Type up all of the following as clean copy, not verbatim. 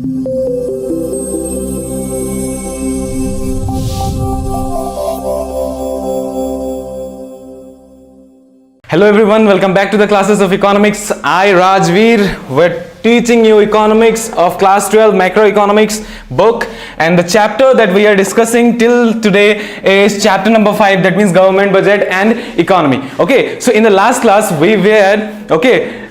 Hello everyone, welcome back to the classes of economics. I Rajveer, we're teaching you economics of class 12 macroeconomics book, and the chapter that we are discussing till today is chapter number 5, that means government budget and economy. Okay, so in the last class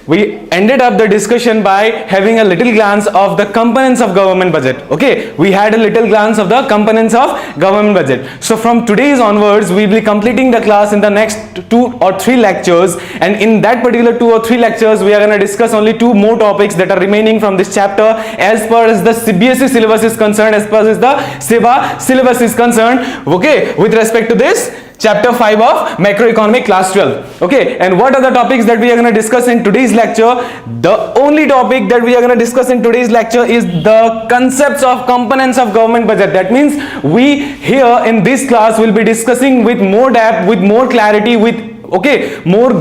we ended up the discussion by having a little glance of the components of government budget. Okay, we had a little glance of the components of government budget. So from today's onwards, we will be completing the class in the next 2 or 3 lectures, and in that particular 2 or 3 lectures, we are going to discuss only 2 more topics that are remaining from this chapter as far as the CBSE syllabus is concerned, as far as the SEBA syllabus is concerned. Okay, with respect to this chapter 5 of macroeconomic class 12. Okay, and what are the topics that we are going to discuss in today's lecture? The only topic that we are going to discuss in today's lecture is the concepts of components of government budget. That means we here in this class will be discussing with more depth, with more clarity, with more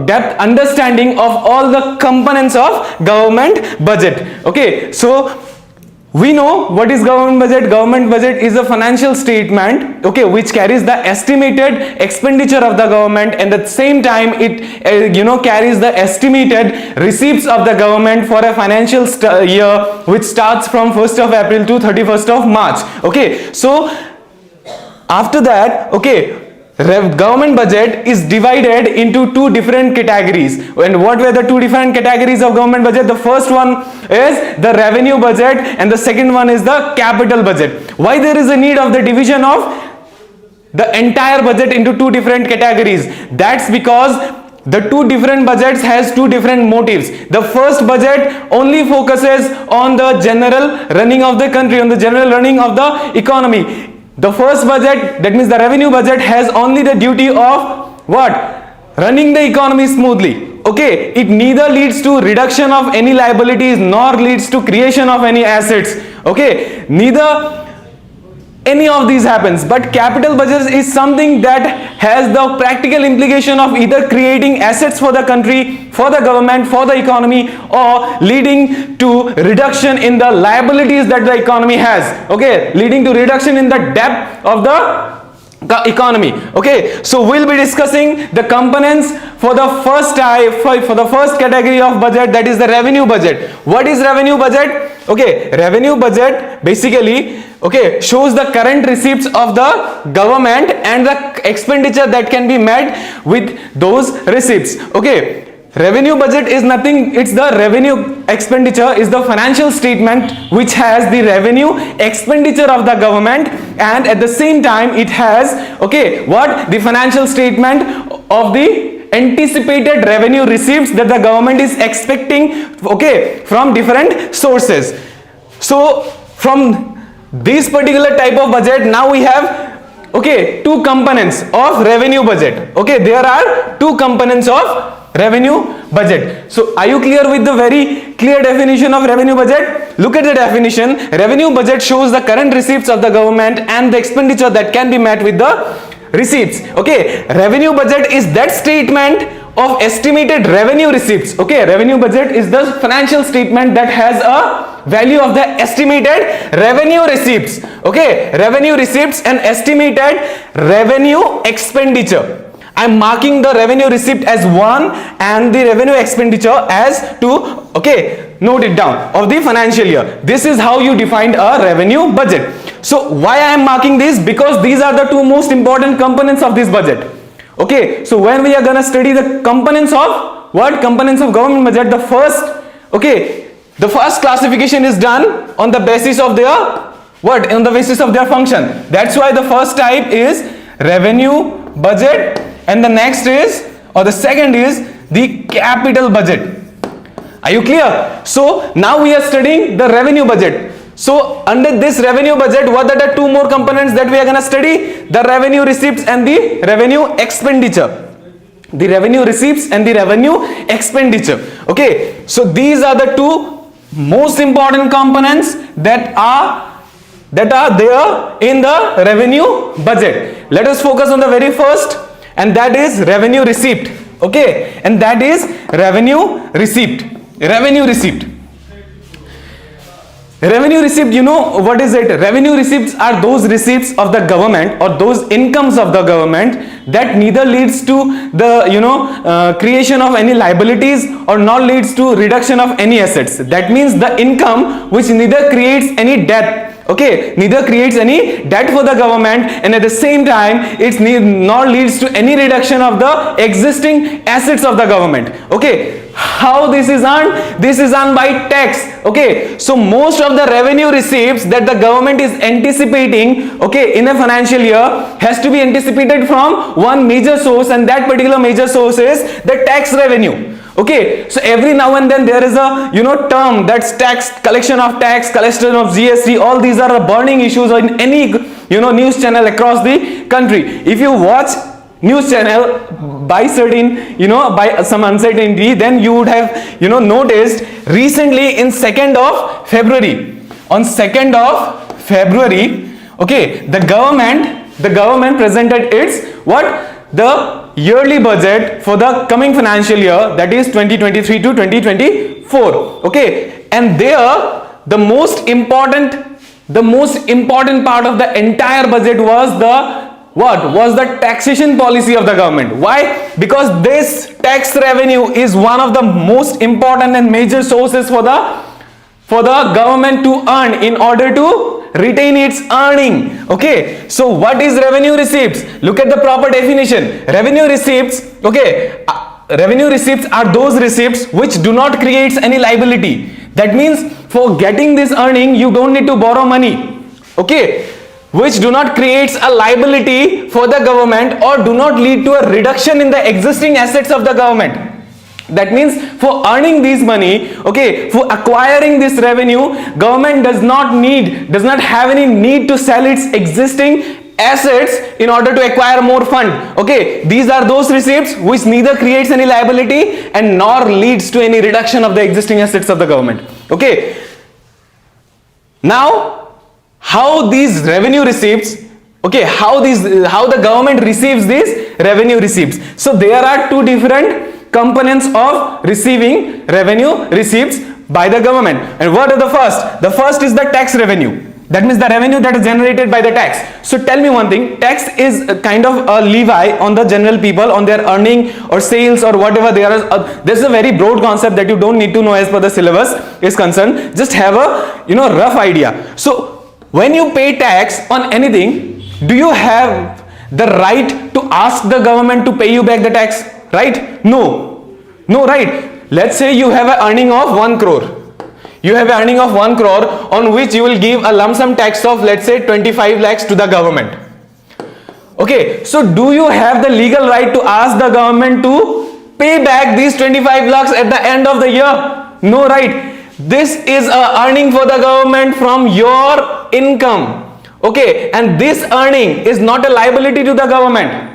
depth understanding of all the components of government budget. Okay, so we know what is government budget. Government budget is a financial statement, okay, which carries the estimated expenditure of the government, and at the same time it carries the estimated receipts of the government for a financial year which starts from 1st of April to 31st of March. Okay, so after that, government budget is divided into 2 different categories. And what were the 2 different categories of government budget? The first one is the revenue budget and the second one is the capital budget. Why there is a need of the division of the entire budget into 2 different categories? That's because the 2 different budgets has 2 different motives. The first budget only focuses on the general running of the country, on the general running of the economy. The first budget, that means the revenue budget, has only the duty of what? Running the economy smoothly. Okay, it neither leads to reduction of any liabilities nor leads to creation of any assets. Okay, neither any of these happens. But capital budget is something that has the practical implication of either creating assets for the country, for the government, for the economy, or leading to reduction in the liabilities that the economy has. Okay, leading to reduction in the debt of the economy. Okay, so we'll be discussing the components for the first category of budget, that is the revenue budget. What is revenue budget? Okay, revenue budget basically shows the current receipts of the government and the expenditure that can be met with those receipts. Okay, revenue budget is nothing, it's the revenue expenditure is the financial statement which has the revenue expenditure of the government, and at the same time it has the financial statement of the anticipated revenue receipts that the government is expecting from different sources. So from this particular type of budget, now we have 2 components of revenue budget. There are 2 components of revenue budget. So are you clear with the very clear definition of revenue budget? Look at the definition. Revenue budget shows the current receipts of the government and the expenditure that can be met with the receipts. Revenue budget is that statement of estimated revenue receipts. Revenue budget is the financial statement that has a value of the estimated revenue receipts. Revenue receipts and estimated revenue expenditure. I am marking the revenue receipt as 1 and the revenue expenditure as 2. Note it down, of the financial year. This is how you defined a revenue budget. So why I am marking this? Because these are the 2 most important components of this budget. So when we are going to study the components of components of government budget, the first classification is done on the basis of their on the basis of their function. That's why the first type is revenue budget, and the next is, or the second is, the capital budget. Are you clear? So now we are studying the revenue budget. So under this revenue budget, what are the 2 more components that we are going to study? The revenue receipts and the revenue expenditure. The revenue receipts and the revenue expenditure. So these are the 2 most important components that are there in the revenue budget. Let us focus on the very first, and that is revenue receipt. And that is revenue receipt. Revenue receipt, you know what is it? Revenue receipts are those receipts of the government or those incomes of the government that neither leads to the creation of any liabilities or nor leads to reduction of any assets. That means the income which neither creates any debt, okay, neither creates any debt for the government, and at the same time it's nor leads to any reduction of the existing assets of the government. Okay, how this is earned? This is earned by tax. Okay, so most of the revenue receipts that the government is anticipating, okay, in a financial year has to be anticipated from one major source, and that particular major source is the tax revenue. Okay, so every now and then there is a term that's tax, collection of tax, collection of GST. All these are the burning issues in any news channel across the country. If you watch news channel by certain by some uncertainty, then you would have noticed recently in 2nd of February, on 2nd of February, okay, the government presented its the yearly budget for the coming financial year, that is 2023 to 2024. Okay, and there the most important part of the entire budget was the taxation policy of the government. Why? Because this tax revenue is one of the most important and major sources for the government to earn in order to retain its earning. Okay, so what is revenue receipts? Look at the proper definition. Revenue receipts, okay, revenue receipts are those receipts which do not create any liability. That means for getting this earning you don't need to borrow money. Okay, which do not create a liability for the government or do not lead to a reduction in the existing assets of the government. That means for earning this money, okay, for acquiring this revenue, government does not have any need to sell its existing assets in order to acquire more fund. Okay, these are those receipts which neither creates any liability and nor leads to any reduction of the existing assets of the government. Okay, now how these revenue receipts, okay, how the government receives these revenue receipts. So there are two different components of receiving revenue receipts by the government. And what are the first? The first is the tax revenue. That means the revenue that is generated by the tax. So tell me one thing, tax is a kind of a levy on the general people on their earning or sales or whatever they are. This is a very broad concept that you don't need to know as per the syllabus is concerned. Just have a rough idea. So when you pay tax on anything, do you have the right to ask the government to pay you back the tax? Right? No, right? Let's say you have an earning of 1 crore. You have an earning of 1 crore on which you will give a lump sum tax of, let's say, 25 lakhs to the government. Okay, so do you have the legal right to ask the government to pay back these 25 lakhs at the end of the year? No, right? This is a earning for the government from your income. Okay, and this earning is not a liability to the government.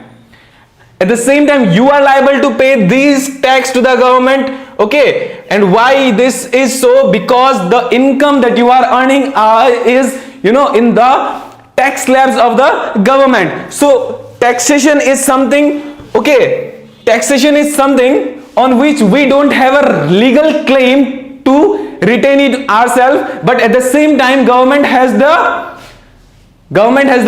At the same time, you are liable to pay these tax to the government. Okay, and why this is so? Because the income that you are earning is in the tax slabs of the government. So taxation is something, okay, taxation is something on which we don't have a legal claim to retain it ourselves, but at the same time government has the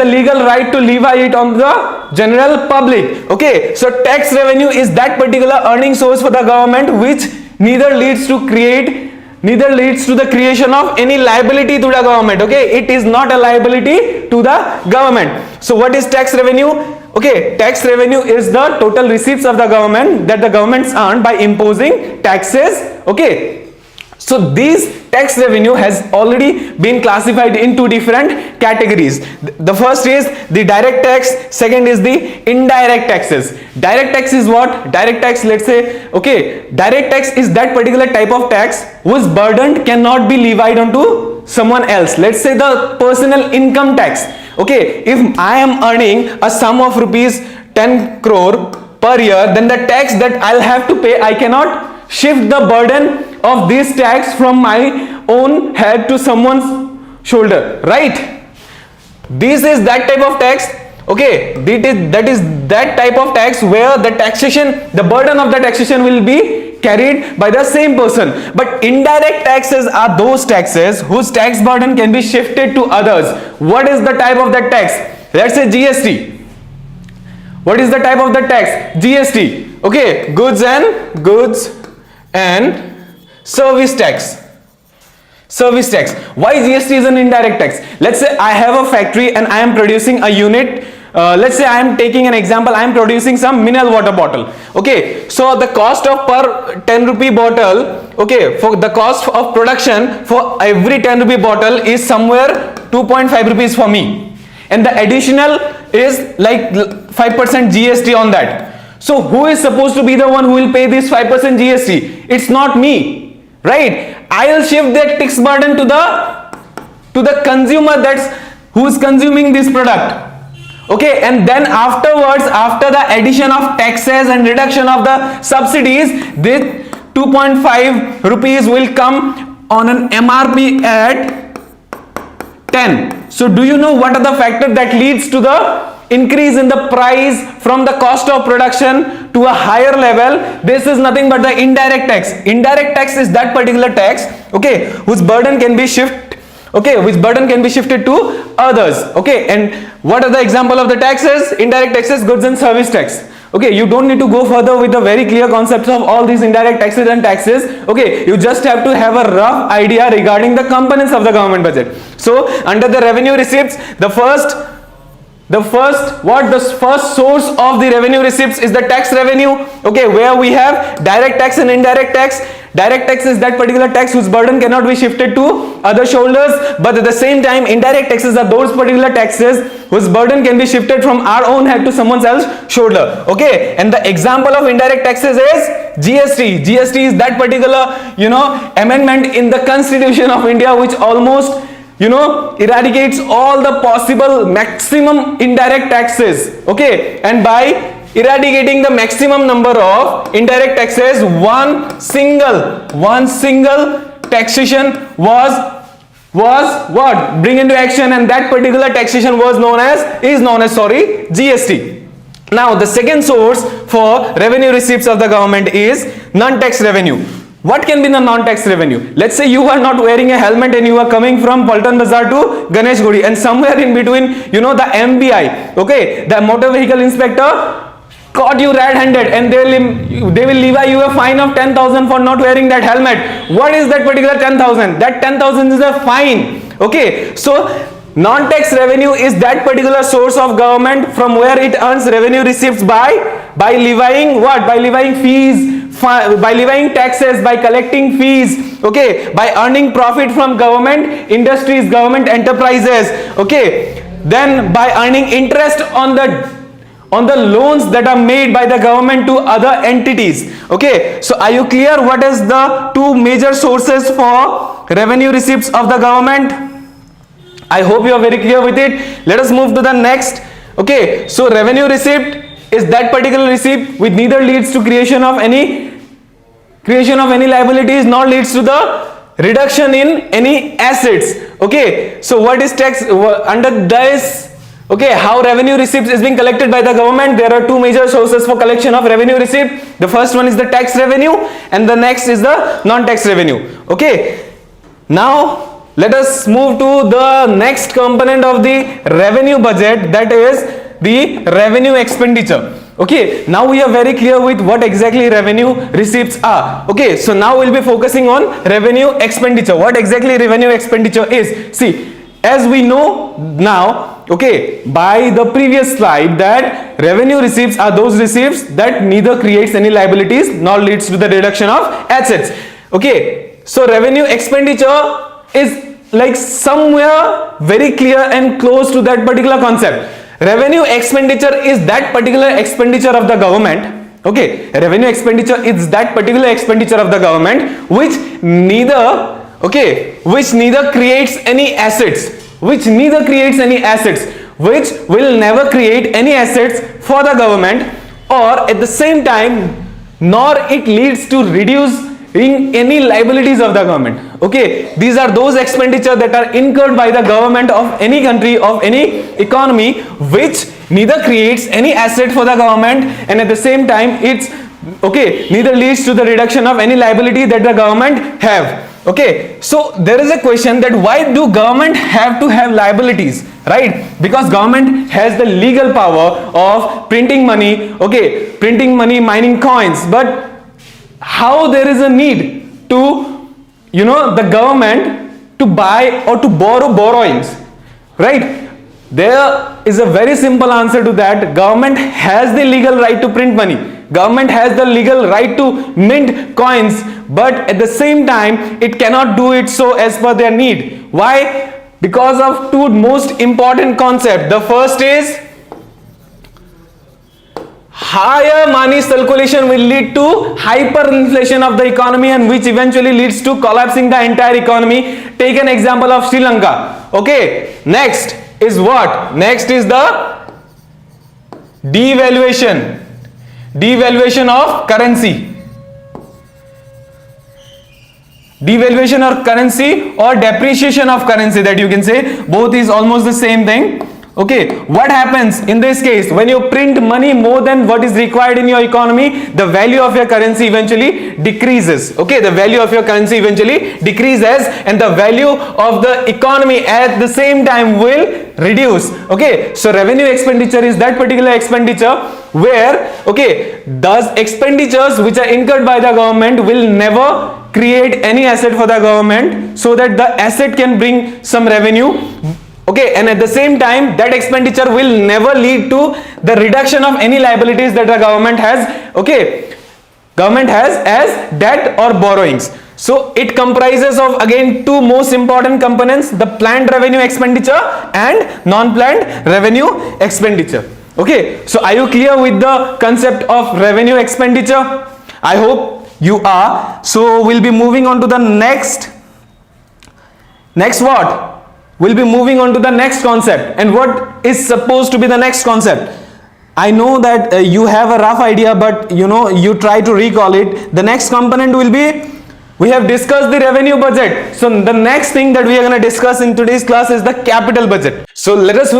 legal right to levy it on the general public. Okay, so tax revenue is that particular earning source for the government which neither leads to the creation of any liability to the government. Okay, it is not a liability to the government. So what is tax revenue? Okay, tax revenue is the total receipts of the government that the governments earn by imposing taxes. Okay, so this tax revenue has already been classified in two different categories. The first is the direct tax, second is the indirect taxes. Direct tax is what? Direct tax, let's say, okay, direct tax is that particular type of tax whose burden cannot be levied onto someone else. Let's say the personal income tax. Okay, if I am earning a sum of rupees 10 crore per year, then the tax that I'll have to pay, I cannot shift the burden of this tax from my own head to someone's shoulder, right? This is that type of tax. Okay, that is that type of tax where the burden of the taxation will be carried by the same person. But indirect taxes are those taxes whose tax burden can be shifted to others. What is the type of that tax? Let's say GST. What is the type of the tax? GST. Okay, goods and service tax. Service tax. Why GST is an indirect tax? Let's say I have a factory and I am producing a unit. Let's say I am taking an example. I am producing some mineral water bottle. Okay, so the cost of per 10 rupee bottle, okay, for the cost of production for every 10 rupee bottle is somewhere 2.5 rupees for me, and the additional is like 5% GST on that. So who is supposed to be the one who will pay this 5% GST? It's not me, right? I'll shift that tax burden to the consumer who is consuming this product. Okay, and then afterwards, after the addition of taxes and reduction of the subsidies, this 2.5 rupees will come on an MRP at 10. So do you know what are the factors that leads to the increase in the price from the cost of production to a higher level? This is nothing but the indirect tax. Indirect tax is that particular tax, okay, whose burden can be shifted, okay, which burden can be shifted to others. Okay, and what are the example of the taxes? Indirect taxes, goods and service tax. Okay, you don't need to go further with the very clear concepts of all these indirect taxes and taxes. Okay, you just have to have a rough idea regarding the components of the government budget. So under the revenue receipts, the first source of the revenue receipts is the tax revenue. Okay, where we have direct tax and indirect tax. Direct tax is that particular tax whose burden cannot be shifted to other shoulders, but at the same time indirect taxes are those particular taxes whose burden can be shifted from our own head to someone else's shoulder. Okay, and the example of indirect taxes is GST. GST is that particular, amendment in the Constitution of India which almost eradicates all the possible maximum indirect taxes. Okay, and by eradicating the maximum number of indirect taxes, one single taxation was what bring into action, and that particular taxation is known as GST. Now the second source for revenue receipts of the government is non-tax revenue. What can be the non-tax revenue? Let's say you are not wearing a helmet and you are coming from Paltan Bazaar to Ganesh Gudi, and somewhere in between, the MVI, okay, the motor vehicle inspector caught you red-handed, and they will levy you a fine of 10,000 for not wearing that helmet. What is that particular 10,000? That 10,000 is a fine. Okay, so non-tax revenue is that particular source of government from where it earns revenue receipts by levying what? By levying fees, by levying taxes, by collecting fees, okay, by earning profit from government industries, government enterprises, okay, then by earning interest on the loans that are made by the government to other entities. Okay, so are you clear what is the two major sources for revenue receipts of the government? I hope you are very clear with it. Let us move to the next. Okay, so revenue receipt is that particular receipt which neither leads to creation of any liabilities nor leads to the reduction in any assets. Okay, so what is tax under this? Okay, how revenue receipts is being collected by the government? There are two major sources for collection of revenue receipt. The first one is the tax revenue and the next is the non-tax revenue. Okay, now let us move to the next component of the revenue budget, that is the revenue expenditure. Okay, now we are very clear with what exactly revenue receipts are. Okay, so now we'll be focusing on revenue expenditure. What exactly revenue expenditure is? See, as we know now, okay, by the previous slide, that revenue receipts are those receipts that neither creates any liabilities nor leads to the reduction of assets. Okay, so revenue expenditure is like somewhere very clear and close to that particular concept. Revenue expenditure is that particular expenditure of the government. Okay, revenue expenditure is that particular expenditure of the government which neither creates any assets, which will never create any assets for the government, or at the same time nor it leads to reducing any liabilities of the government. Okay, these are those expenditure that are incurred by the government of any country, of any economy, which neither creates any asset for the government and at the same time it's Okay, neither leads to the reduction of any liability that the government have. Okay, so there is a question that why do government have to have liabilities, right? Because government has the legal power of printing money, okay, printing money, mining coins, but how there is a need to, the government to buy or to borrow borrowings, right? There is a very simple answer to that. Government has the legal right to print money. Government has the legal right to mint coins, but at the same time, it cannot do it so as per their need. Why? Because of two most important concepts. The first is higher money circulation will lead to hyperinflation of the economy, and which eventually leads to collapsing the entire economy. Take an example of Sri Lanka. Okay, next is what? Next is the devaluation of currency. Devaluation of currency or depreciation of currency, that you can say, both is almost the same thing. Okay, what happens in this case? When you print money more than what is required in your economy, the value of your currency eventually decreases. Okay, the value of your currency eventually decreases, and the value of the economy at the same time will reduce. Okay, so revenue expenditure is that particular expenditure where, okay, those expenditures which are incurred by the government will never create any asset for the government, so that the asset can bring some revenue. Okay, and at the same time, that expenditure will never lead to the reduction of any liabilities that the government has. Okay, government has as debt or borrowings. So it comprises of, again, two most important components: the planned revenue expenditure and non-planned revenue expenditure. Okay, so are you clear with the concept of revenue expenditure? I hope you are. So we'll be moving on to the next what? We'll be moving on to the next concept. And what is supposed to be the next concept? I know that you have a rough idea, but you try to recall it. The next component will be, we have discussed the revenue budget. So the next thing that we are going to discuss in today's class is the capital budget. So let us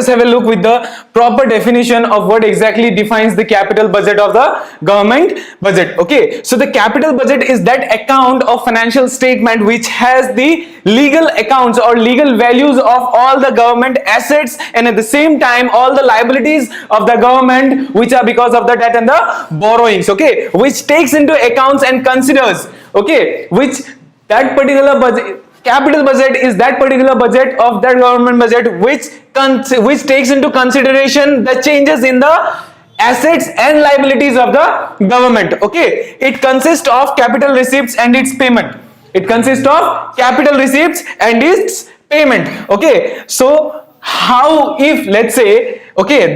have a look with the proper definition of what exactly defines the capital budget of the government budget. Okay, so the capital budget is that account of financial statement which has the legal accounts or legal values of all the government assets, and at the same time all the liabilities of the government which are because of the debt and the borrowings. Okay, which takes into accounts and considers, okay, which that particular budget, capital budget is that particular budget of that government budget which takes into consideration the changes in the assets and liabilities of the government. Okay, it consists of capital receipts and its payment. It consists of capital receipts and its payment. Okay, so how, if let's say, okay,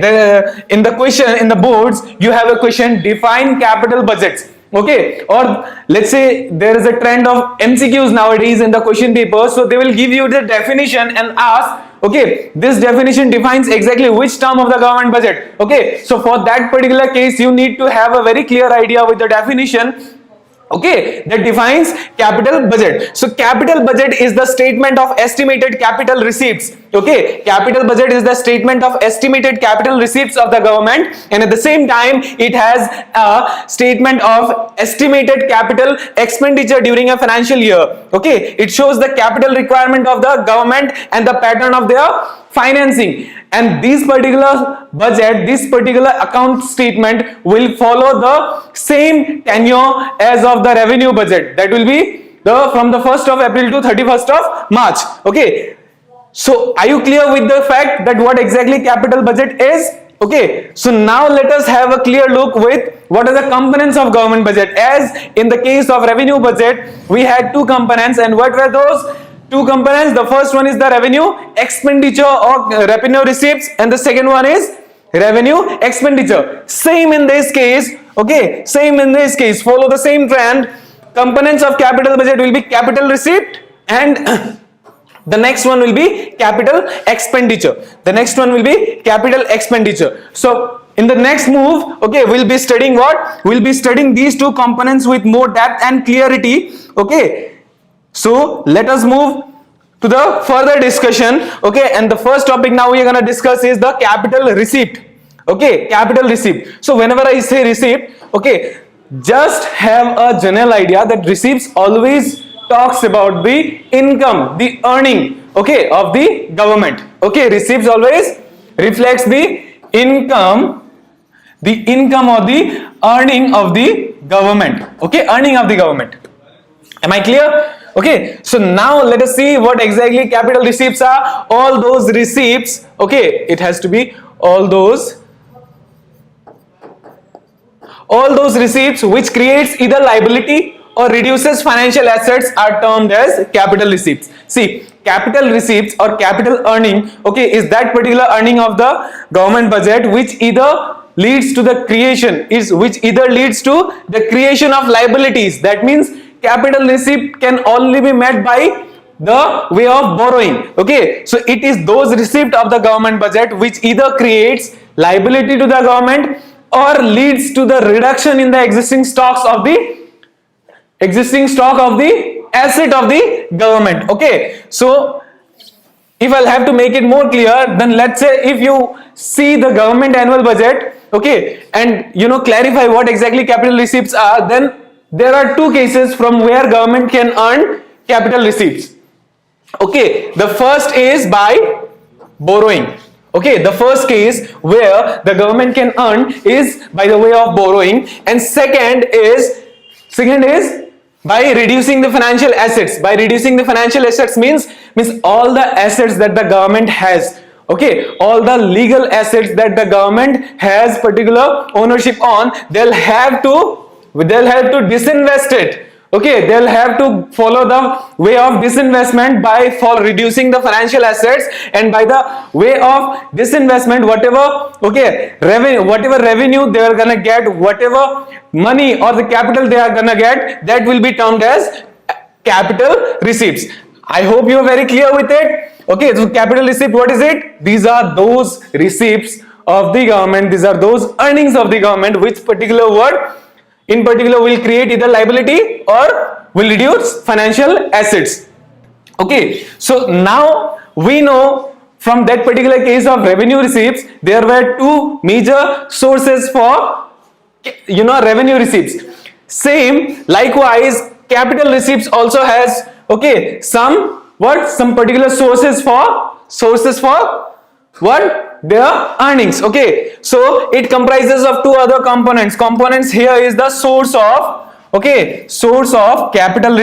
in the question in the boards you have a question, define capital budgets. Okay, or let's say there is a trend of MCQs nowadays in the question paper, so they will give you the definition and ask, okay, this definition defines exactly which term of the government budget. Okay, so for that particular case you need to have a very clear idea with the definition, okay, that defines capital budget. So capital budget is the statement of estimated capital receipts. Okay, capital budget is the statement of estimated capital receipts of the government, and at the same time it has a statement of estimated capital expenditure during a financial year. Okay, it shows the capital requirement of the government and the pattern of their financing. And this particular budget, this particular account statement will follow the same tenure as of the revenue budget, that will be from the 1st of April to 31st of March. Okay, so are you clear with the fact that what exactly capital budget is? Okay, so now let us have a clear look with what are the components of government budget. As in the case of revenue budget, we had two components, and what were those two components? The first one is the revenue expenditure or revenue receipts, and the second one is revenue expenditure. Same in this case. Okay, same in this case, follow the same trend. Components of capital budget will be capital receipt, and the next one will be capital expenditure. The next one will be capital expenditure. So in the next move, okay, we'll be studying what? We'll be studying these two components with more depth and clarity. Okay, so let us move to the further discussion. Okay, and the first topic now we are going to discuss is the capital receipt. Okay, capital receipt. So whenever I say receipt, okay, just have a general idea that receipts always talks about the income, the earning, okay, of the government. Okay, receipts always reflects the income or the earning of the government. Okay, earning of the government. Am I clear? Okay, so now let us see what exactly capital receipts are. All those receipts, okay, it has to be all those receipts which creates either liability or reduces financial assets are termed as capital receipts. See, capital receipts or capital earning, okay, is that particular earning of the government budget which either leads to the creation of liabilities. That means capital receipt can only be met by the way of borrowing. Okay, so it is those receipts of the government budget which either creates liability to the government or leads to the reduction in the existing stock of the asset of the government. Okay, so if I'll have to make it more clear, then let's say if you see the government annual budget, okay, and clarify what exactly capital receipts are, then there are two cases from where government can earn capital receipts. Okay, the first is by borrowing. Okay, the first case where the government can earn is by the way of borrowing, and second is by reducing the financial assets. By reducing the financial assets means all the assets that the government has. Okay, all the legal assets that the government has particular ownership on, they'll have to disinvest it. Okay, they'll have to follow the way of disinvestment by reducing the financial assets, and by the way of disinvestment, whatever revenue they are gonna get, whatever money or the capital they are gonna get, that will be termed as capital receipts. I hope you are very clear with it. Okay, so capital receipt, what is it? These are those receipts of the government, these are those earnings of the government which in particular will create either liability or will reduce financial assets. Okay, so now we know from that particular case of revenue receipts, there were two major sources for revenue receipts. Same, likewise, capital receipts also has some particular sources for what? Their earnings. Okay, so it comprises of two other components. Here is the source of capital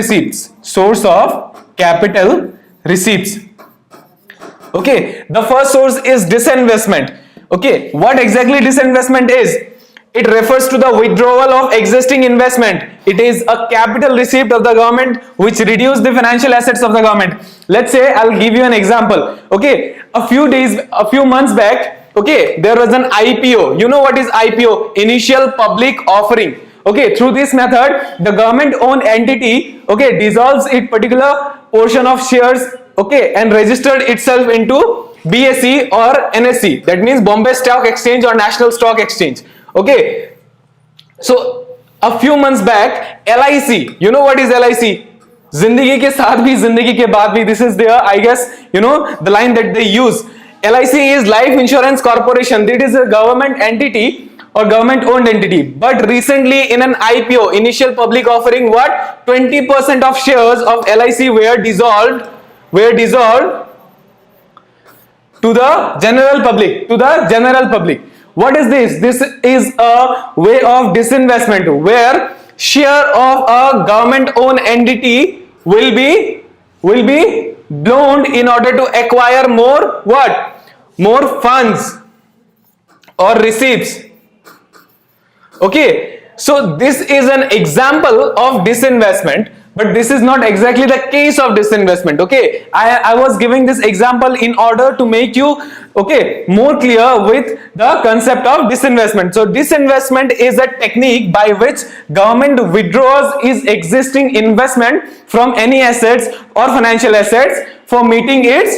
receipts. Okay, the first source is disinvestment. Okay, what exactly disinvestment is? It refers to the withdrawal of existing investment. It is a capital receipt of the government which reduces the financial assets of the government. Let's say, I'll give you an example. Okay, a few months back, okay, there was an IPO. You know what is IPO? Initial public offering. Okay, through this method, the government owned entity, okay, dissolves its particular portion of shares, okay, and registered itself into BSE or NSE. That means Bombay Stock Exchange or National Stock Exchange. Okay, so a few months back, LIC, you know what is LIC? Zindagi ke saath bhi, zindagi ke baad bhi. This is their, I guess, the line that they use. LIC is Life Insurance Corporation. It is a government entity or government owned entity. But recently in an IPO, initial public offering, what? 20% of shares of LIC were dissolved to the general public. What is this? This is a way of disinvestment where share of a government owned entity will be blown in order to acquire more funds or receipts. Okay, so this is an example of disinvestment, but this is not exactly the case of disinvestment. Okay, I was giving this example in order to make you more clear with the concept of disinvestment. So disinvestment is a technique by which government withdraws its existing investment from any assets or financial assets for meeting its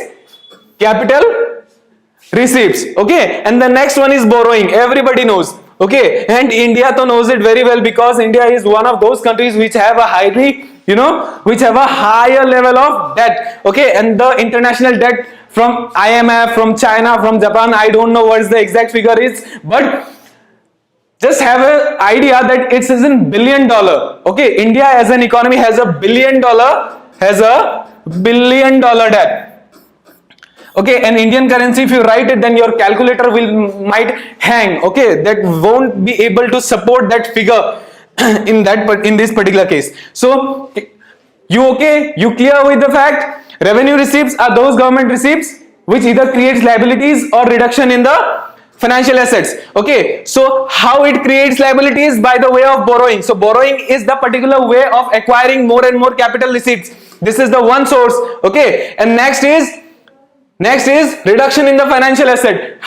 capital receipts. Okay, and the next one is borrowing. Everybody knows. Okay, and India knows it very well because India is one of those countries which have a higher level of debt. Okay, and the international debt from IMF, from China, from Japan. I don't know what is the exact figure is, but just have an idea that it is in $1 billion. Okay, India as an economy has a $1 billion debt. Okay, and Indian currency, if you write it, then your calculator might hang. Okay, that won't be able to support that figure in this particular case. So you okay? You clear with the fact? Revenue receipts are those government receipts which either creates liabilities or reduction in the financial assets. Okay, so how it creates liabilities? By the way of borrowing. So borrowing is the particular way of acquiring more and more capital receipts. This is the one source. Okay, and next is reduction in the financial asset.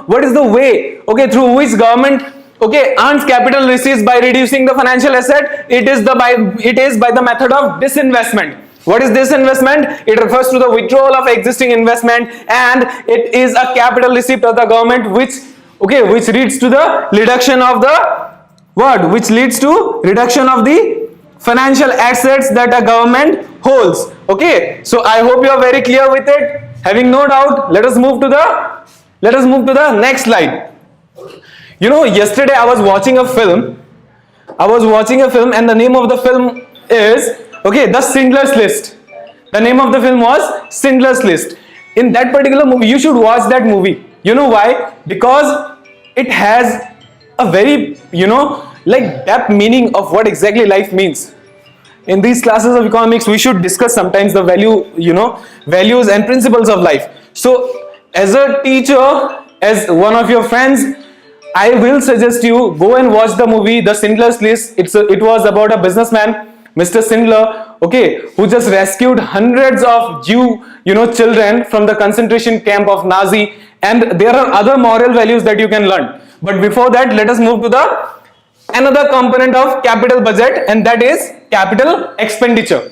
What is the way, okay, through which government, okay, earns capital receipts by reducing the financial asset? It is by the method of disinvestment. What is disinvestment? It refers to the withdrawal of existing investment, and it is a capital receipt of the government which leads to the reduction of the what? Which leads to reduction of the financial assets that a government holds. Okay, so I hope you are very clear with it. Having no doubt, let us move to the next slide. You know, yesterday I was watching a film, and the name of the film is, okay, The Schindler's List. The name of the film was Schindler's List. In that particular movie, you should watch that movie. You know why? Because it has a very, like depth meaning of what exactly life means. In these classes of economics, we should discuss sometimes the values and principles of life. So as a teacher, as one of your friends, I will suggest you go and watch the movie The Schindler's List. It was about a businessman, Mr. Schindler, okay, who just rescued hundreds of children from the concentration camp of Nazi, and there are other moral values that you can learn. But before that, let us move to another component of capital budget, and that is capital expenditure.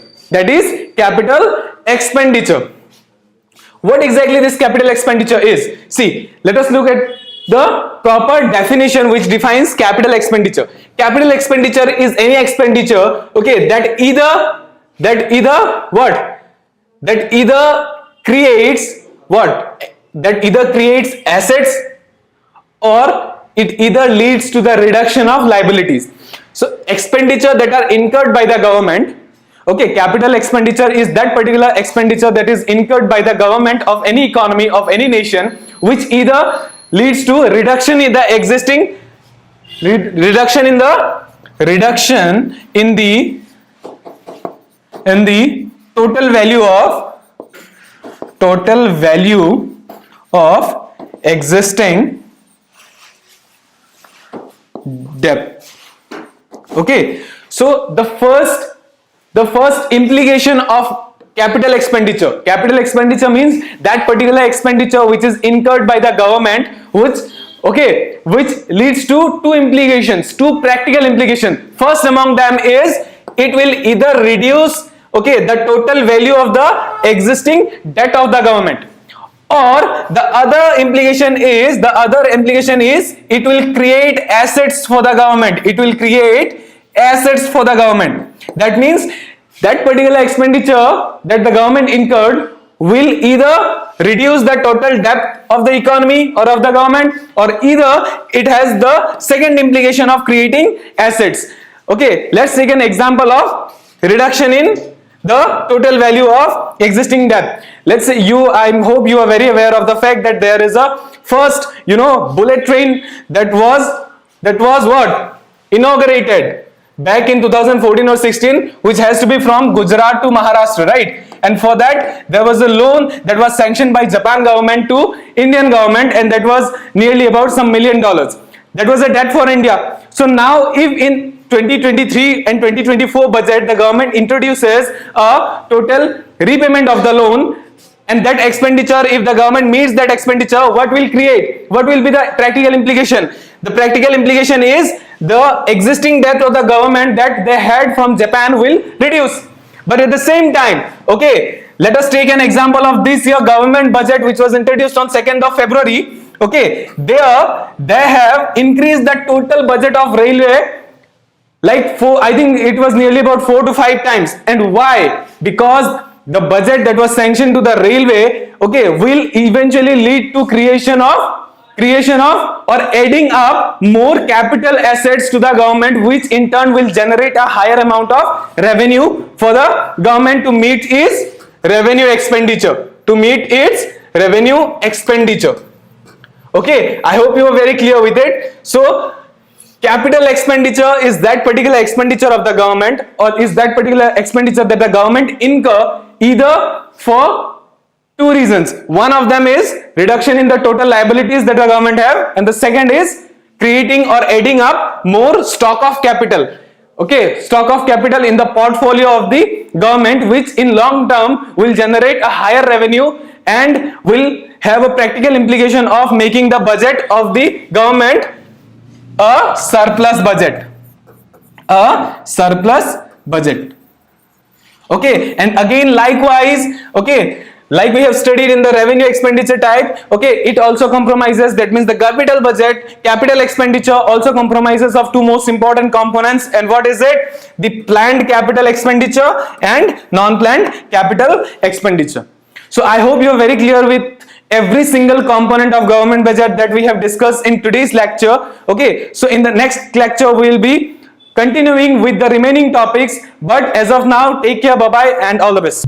What exactly this capital expenditure is? See, let us look at the proper definition which defines capital expenditure. Capital expenditure is any expenditure, okay, that either creates assets, or it either leads to the reduction of liabilities. So expenditure that are incurred by the government, okay, capital expenditure is that particular expenditure that is incurred by the government of any economy, of any nation, which either leads to reduction in the total value of existing debt. Okay, so the first implication of capital expenditure means that particular expenditure which is incurred by the government, which leads to two practical implications. First among them is it will either reduce, okay, the total value of the existing debt of the government, or the other implication is it will create assets for the government. That means that particular expenditure that the government incurred will either reduce the total debt of the economy or of the government, or either it has the second implication of creating assets. Okay, let's take an example of reduction in the total value of existing debt. Let's say I hope you are very aware of the fact that there is a first bullet train that was what inaugurated back in 2014 or 16, which has to be from Gujarat to Maharashtra, right? And for that there was a loan that was sanctioned by Japan government to Indian government, and that was nearly about some $1 million. That was a debt for India. So now if in 2023 and 2024 budget the government introduces a total repayment of the loan, and that expenditure, if the government meets that expenditure, what will be the practical implication? The practical implication is the existing debt of the government that they had from Japan will reduce. But at the same time, okay, let us take an example of this year government budget which was introduced on 2nd of February. Okay, they have increased the total budget of railway like I think it was nearly about 4 to 5 times. And why? Because the budget that was sanctioned to the railway, okay, will eventually lead to creation of or adding up more capital assets to the government, which in turn will generate a higher amount of revenue for the government to meet its revenue expenditure. Okay, I hope you are very clear with it. So capital expenditure is that particular expenditure of the government, or is that particular expenditure that the government incur either for two reasons. One of them is reduction in the total liabilities that the government have, and the second is creating or adding up more stock of capital. Okay, stock of capital in the portfolio of the government, which in long term will generate a higher revenue and will have a practical implication of making the budget of the government a surplus budget. Okay, and again likewise, okay, like we have studied in the revenue expenditure type, okay, it also compromises, that means the capital budget, capital expenditure also compromises of two most important components. And what is it? The planned capital expenditure and non-planned capital expenditure. So I hope you are very clear with every single component of government budget that we have discussed in today's lecture. Okay, so in the next lecture we will be continuing with the remaining topics, but as of now, take care, bye bye, and all the best.